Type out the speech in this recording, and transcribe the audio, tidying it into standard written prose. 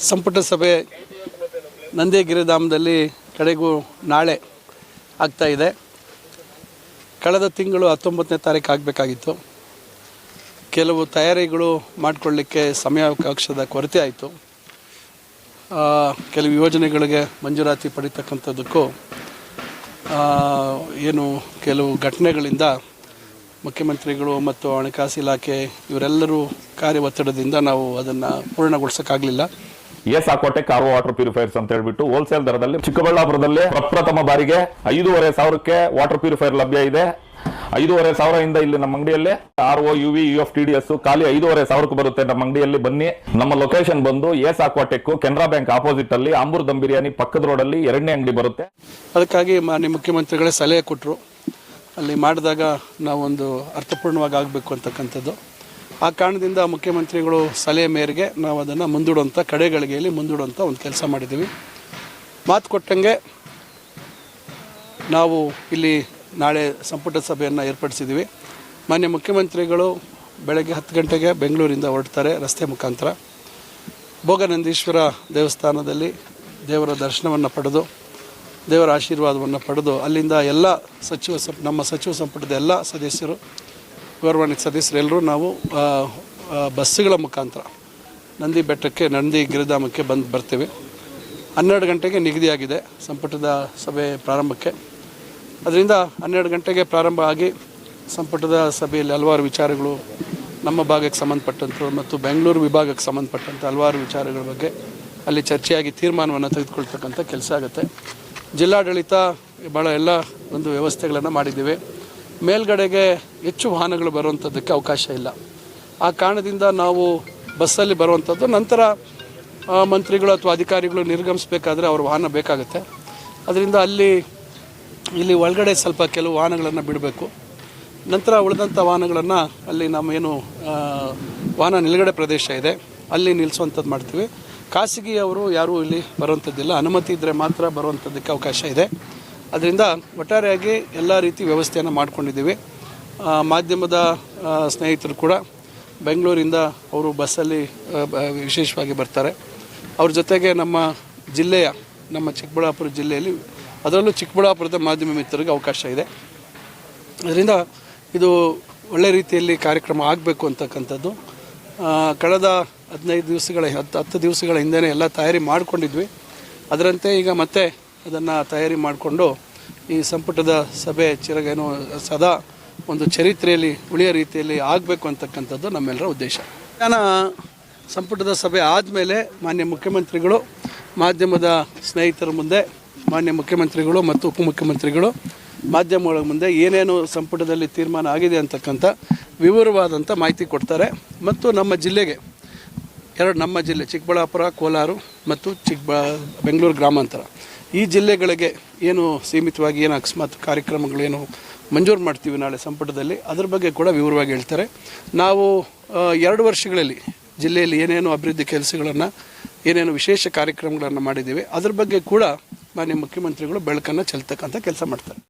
ಸಂಪುಟ ಸಭೆ ನಂದಿ ಗಿರಿಧಾಮದಲ್ಲಿ ಕಡೆಗೂ ನಾಳೆ ಆಗ್ತಾ ಇದೆ. ಕಳೆದ ತಿಂಗಳು 19ನೇ ತಾರೀಕು ಆಗಬೇಕಾಗಿತ್ತು. ಕೆಲವು ತಯಾರಿಗಳು ಮಾಡಿಕೊಳ್ಳಿಕ್ಕೆ ಸಮಯಾವಕಾಶದ ಕೊರತೆ ಆಯಿತು. ಕೆಲವು ಯೋಜನೆಗಳಿಗೆ ಮಂಜೂರಾತಿ ಪಡಿತಕ್ಕಂಥದ್ದಕ್ಕೂ ಏನು ಕೆಲವು ಘಟನೆಗಳಿಂದ ಮುಖ್ಯಮಂತ್ರಿಗಳು ಮತ್ತು ಹಣಕಾಸು ಇಲಾಖೆ ಇವರೆಲ್ಲರೂ ಕಾರ್ಯ ಒತ್ತಡದಿಂದ ನಾವು ಅದನ್ನು ಪೂರ್ಣಗೊಳಿಸೋಕ್ಕಾಗಲಿಲ್ಲ. ಏಸಾಕೋಟೆ ಕಾರ್ವೋ ವಾಟರ್ ಪ್ಯೂರಿಫೈರ್ಸ್ ಅಂತ ಹೇಳ್ಬಿಟ್ಟು ಹೋಲ್ಸೇಲ್ ದರದಲ್ಲಿ ಚಿಕ್ಕಬಳ್ಳಾಪುರದಲ್ಲಿ ಪ್ರಪ್ರಥಮ ಬಾರಿಗೆ 5,500ಕ್ಕೆ ವಾಟರ್ ಪ್ಯೂರಿಫೈರ್ ಲಭ್ಯ ಇದೆ. 5,500 ಇಲ್ಲಿ ನಮ್ಮ ಅಂಗಡಿಯಲ್ಲಿ RO UV UF ಖಾಲಿ 5,500 ಬರುತ್ತೆ. ನಮ್ಮ ಅಂಗಡಿಯಲ್ಲಿ ಬನ್ನಿ. ನಮ್ಮ ಲೊಕೇಶನ್ ಬಂದು ಏಸಾಕೋಟೆಕ್ ಕೆನರಾ ಬ್ಯಾಂಕ್ ಆಪೋಸಿಟ್ ಅಲ್ಲಿ ಆಂಬೂರ್ ದಮ್ ಬಿರಿಯಾನಿ ಪಕ್ಕದ ರೋಡಲ್ಲಿ 2ನೇ ಅಂಗಡಿ ಬರುತ್ತೆ. ಅದಕ್ಕಾಗಿ ಮಾನ್ಯ ಮುಖ್ಯಮಂತ್ರಿಗಳೇ ಸಲಹೆ ಕೊಟ್ಟರು. ಅಲ್ಲಿ ಮಾಡಿದಾಗ ನಾವೊಂದು ಅರ್ಥಪೂರ್ಣವಾಗಿ ಆಗಬೇಕು ಅಂತಕ್ಕಂಥದ್ದು. ಆ ಕಾರಣದಿಂದ ಮುಖ್ಯಮಂತ್ರಿಗಳು ಸಲಹೆ ಮೇರೆಗೆ ನಾವು ಅದನ್ನು ಮುಂದೂಡುವಂಥ ಕಡೆಗಳಿಗೆಯಲ್ಲಿ ಮುಂದೂಡುವಂಥ ಒಂದು ಕೆಲಸ ಮಾಡಿದ್ದೀವಿ. ಮಾತು ಕೊಟ್ಟಂಗೆ ನಾವು ಇಲ್ಲಿ ನಾಳೆ ಸಂಪುಟ ಸಭೆಯನ್ನು ಏರ್ಪಡಿಸಿದ್ದೀವಿ. ಮಾನ್ಯ ಮುಖ್ಯಮಂತ್ರಿಗಳು ಬೆಳಗ್ಗೆ 10 ಗಂಟೆಗೆ ಬೆಂಗಳೂರಿಂದ ಹೊರಡ್ತಾರೆ ರಸ್ತೆ ಮುಖಾಂತರ. ಭೋಗನಂದೀಶ್ವರ ದೇವಸ್ಥಾನದಲ್ಲಿ ದೇವರ ದರ್ಶನವನ್ನು ಪಡೆದು ದೇವರ ಆಶೀರ್ವಾದವನ್ನು ಪಡೆದು ಅಲ್ಲಿಂದ ಎಲ್ಲ ನಮ್ಮ ಸಚಿವ ಸಂಪುಟದ ಎಲ್ಲ ಸದಸ್ಯರು, ಗೌರವಾನ್ವಿತ ಸದಸ್ಯರೆಲ್ಲರೂ ನಾವು ಬಸ್ಸುಗಳ ಮುಖಾಂತರ ನಂದಿ ಬೆಟ್ಟಕ್ಕೆ, ನಂದಿ ಗಿರಿಧಾಮಕ್ಕೆ ಬರ್ತೀವಿ. 12 ಗಂಟೆಗೆ ನಿಗದಿಯಾಗಿದೆ ಸಂಪುಟದ ಸಭೆ ಪ್ರಾರಂಭಕ್ಕೆ. ಅದರಿಂದ 12 ಗಂಟೆಗೆ ಪ್ರಾರಂಭ ಆಗಿ ಸಂಪುಟದ ಸಭೆಯಲ್ಲಿ ಹಲವಾರು ವಿಚಾರಗಳು ನಮ್ಮ ಭಾಗಕ್ಕೆ ಸಂಬಂಧಪಟ್ಟಂಥ ಮತ್ತು ಬೆಂಗಳೂರು ವಿಭಾಗಕ್ಕೆ ಸಂಬಂಧಪಟ್ಟಂಥ ಹಲವಾರು ವಿಚಾರಗಳ ಬಗ್ಗೆ ಅಲ್ಲಿ ಚರ್ಚೆಯಾಗಿ ತೀರ್ಮಾನವನ್ನು ತೆಗೆದುಕೊಳ್ತಕ್ಕಂಥ ಕೆಲಸ ಆಗುತ್ತೆ. ಜಿಲ್ಲಾಡಳಿತ ಭಾಳ ಎಲ್ಲ ಒಂದು ವ್ಯವಸ್ಥೆಗಳನ್ನು ಮಾಡಿದ್ದೀವಿ. ಮೇಲ್ಗಡೆಗೆ ಹೆಚ್ಚು ವಾಹನಗಳು ಬರುವಂಥದ್ದಕ್ಕೆ ಅವಕಾಶ ಇಲ್ಲ. ಆ ಕಾರಣದಿಂದ ನಾವು ಬಸ್ಸಲ್ಲಿ ಬರುವಂಥದ್ದು, ನಂತರ ಮಂತ್ರಿಗಳು ಅಥವಾ ಅಧಿಕಾರಿಗಳು ನಿರ್ಗಮಿಸಬೇಕಾದ್ರೆ ಅವ್ರ ವಾಹನ ಬೇಕಾಗುತ್ತೆ. ಅದರಿಂದ ಇಲ್ಲಿ ಒಳಗಡೆ ಸ್ವಲ್ಪ ಕೆಲವು ವಾಹನಗಳನ್ನು ಬಿಡಬೇಕು. ನಂತರ ಉಳಿದಂಥ ವಾಹನಗಳನ್ನು ಅಲ್ಲಿ ನಮ್ಮೇನು ವಾಹನ ನಿಲುಗಡೆ ಪ್ರದೇಶ ಇದೆ ಅಲ್ಲಿ ನಿಲ್ಲಿಸುವಂಥದ್ದು ಮಾಡ್ತೀವಿ. ಖಾಸಗಿಯವರು ಯಾರೂ ಇಲ್ಲಿ ಬರುವಂಥದ್ದಿಲ್ಲ, ಅನುಮತಿ ಇದ್ದರೆ ಮಾತ್ರ ಬರುವಂಥದ್ದಕ್ಕೆ ಅವಕಾಶ ಇದೆ. ಅದರಿಂದ ಒಟ್ಟಾರೆಯಾಗಿ ಎಲ್ಲ ರೀತಿ ವ್ಯವಸ್ಥೆಯನ್ನು ಮಾಡ್ಕೊಂಡಿದ್ದೀವಿ. ಮಾಧ್ಯಮದ ಸ್ನೇಹಿತರು ಕೂಡ ಬೆಂಗಳೂರಿಂದ ಅವರು ಬಸ್ಸಲ್ಲಿ ವಿಶೇಷವಾಗಿ ಬರ್ತಾರೆ. ಅವ್ರ ಜೊತೆಗೆ ನಮ್ಮ ಚಿಕ್ಕಬಳ್ಳಾಪುರ ಜಿಲ್ಲೆಯಲ್ಲಿ, ಅದರಲ್ಲೂ ಚಿಕ್ಕಬಳ್ಳಾಪುರದ ಮಾಧ್ಯಮ ಮಿತ್ರರಿಗೆ ಅವಕಾಶ ಇದೆ. ಅದರಿಂದ ಇದು ಒಳ್ಳೆ ರೀತಿಯಲ್ಲಿ ಕಾರ್ಯಕ್ರಮ ಆಗಬೇಕು ಅಂತಕ್ಕಂಥದ್ದು. ಕಳೆದ 10 ದಿವಸಗಳ ಹಿಂದೆಯೇ ಎಲ್ಲ ತಯಾರಿ ಮಾಡಿಕೊಂಡಿದ್ವಿ. ಅದರಂತೆ ಈಗ ಮತ್ತೆ ಅದನ್ನು ತಯಾರಿ ಮಾಡಿಕೊಂಡು ಈ ಸಂಪುಟದ ಸಭೆ ಚಿರಗೇನು ಸದಾ ಒಂದು ಚರಿತ್ರೆಯಲ್ಲಿ ಉಳಿಯೋ ರೀತಿಯಲ್ಲಿ ಆಗಬೇಕು ಅಂತಕ್ಕಂಥದ್ದು ನಮ್ಮೆಲ್ಲರ ಉದ್ದೇಶ. ಸಂಪುಟದ ಸಭೆ ಆದಮೇಲೆ ಮಾನ್ಯ ಮುಖ್ಯಮಂತ್ರಿಗಳು ಮಾಧ್ಯಮದ ಸ್ನೇಹಿತರ ಮುಂದೆ, ಮಾನ್ಯ ಮುಖ್ಯಮಂತ್ರಿಗಳು ಮತ್ತು ಉಪಮುಖ್ಯಮಂತ್ರಿಗಳು ಮಾಧ್ಯಮಗಳ ಮುಂದೆ ಏನೇನು ಸಂಪುಟದಲ್ಲಿ ತೀರ್ಮಾನ ಆಗಿದೆ ಅಂತಕ್ಕಂಥ ವಿವರವಾದಂಥ ಮಾಹಿತಿ ಕೊಡ್ತಾರೆ. ಮತ್ತು ನಮ್ಮ ಜಿಲ್ಲೆಗೆ ನಮ್ಮ ಜಿಲ್ಲೆ ಚಿಕ್ಕಬಳ್ಳಾಪುರ, ಕೋಲಾರ ಮತ್ತು ಬೆಂಗಳೂರು ಗ್ರಾಮಾಂತರ ಈ ಜಿಲ್ಲೆಗಳಿಗೆ ಏನು ಸೀಮಿತವಾಗಿ ಏನು ಅಕಸ್ಮಾತ್ ಕಾರ್ಯಕ್ರಮಗಳೇನು ಮಂಜೂರು ಮಾಡ್ತೀವಿ ನಾಳೆ ಸಂಪುಟದಲ್ಲಿ, ಅದ್ರ ಬಗ್ಗೆ ಕೂಡ ವಿವರವಾಗಿ ಹೇಳ್ತಾರೆ. ನಾವು 2 ವರ್ಷಗಳಲ್ಲಿ ಜಿಲ್ಲೆಯಲ್ಲಿ ಏನೇನು ಅಭಿವೃದ್ಧಿ ಕೆಲಸಗಳನ್ನು, ಏನೇನು ವಿಶೇಷ ಕಾರ್ಯಕ್ರಮಗಳನ್ನು ಮಾಡಿದ್ದೀವಿ ಅದ್ರ ಬಗ್ಗೆ ಕೂಡ ಮಾನ್ಯ ಮುಖ್ಯಮಂತ್ರಿಗಳು ಬೆಳಕನ್ನು ಚೆಲ್ತಕ್ಕಂಥ ಕೆಲಸ ಮಾಡ್ತಾರೆ.